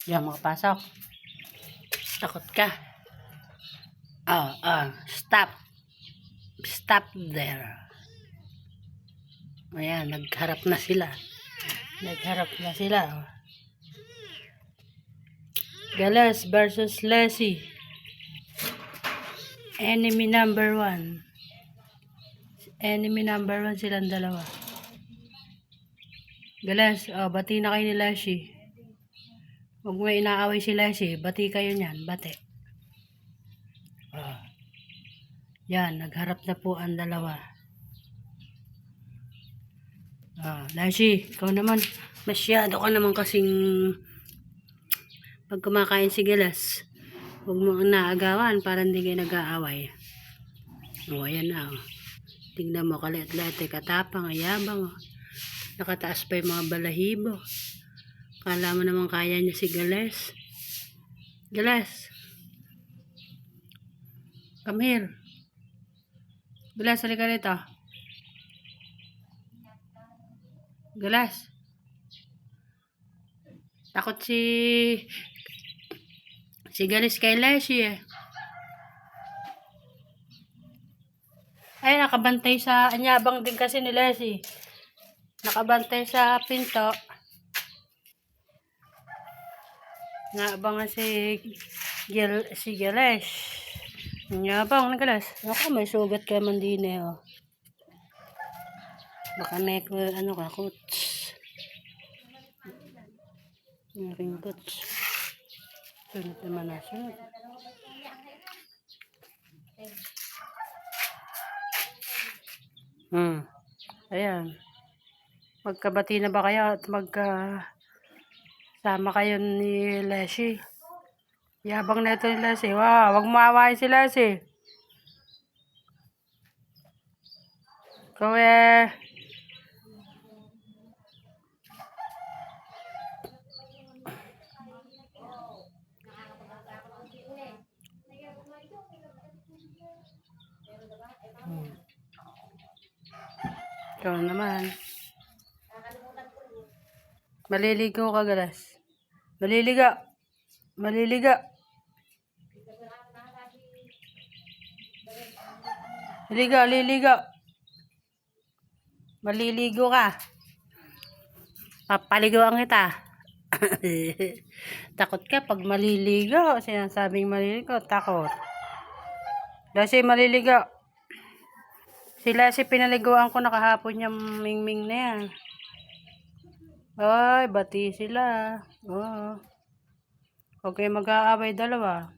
Diyan makapasok. Takot ka. Stop. Stop there. Ayan, nagharap na sila. Galas versus Lassie. Enemy number 1. Enemy number 1 silang dalawa. Galas, bati na kayo ni Lassie. Huwag mo inaaway si Lassie. Bati kayo niyan. Bati. Yan, nagharap na po ang dalawa. Lassie, ikaw naman. Masyado ka naman kasing pag kumakain si Galas. Huwag mo naagawan para hindi kayo nag-aaway. Ayan na. Tingnan mo, kalit-lit, katapang, ayabang. Nakataas pa yung mga balahibo. Kala mo naman kaya niya si Galas. Galas. Come here. Galas, halika rito. Galas. Takot si Galas kay Lassie eh. Ay, nakabantay sa anyabang din kasi ni Lassie. Nakabantay sa pinto. Naabangan si Galas. Anyabang na Galas. Ako, may sugat ka man din eh. Baka may ka, kuts. Aking kuts. Sunod naman na, sunod. Ayan. Magkabati na ba kayo at sama kayo ni Lassie? Yabang na ito ni Lassie. Wow, wag mo awayin si Lassie. Ikaw eh. Ikaw naman. Maliligo ka, Galas. Maliligo. Maliligo. Liligo. Maliligo ka. Papaliguan kita. Takot ka pag maliligo. Sinasabing maliligo, takot. Lassie, maliligo. Si Lassie, pinaliguan ko na kahapon yung mingming na yan. Ay, bati sila. Okay, mag-aaway dalawa.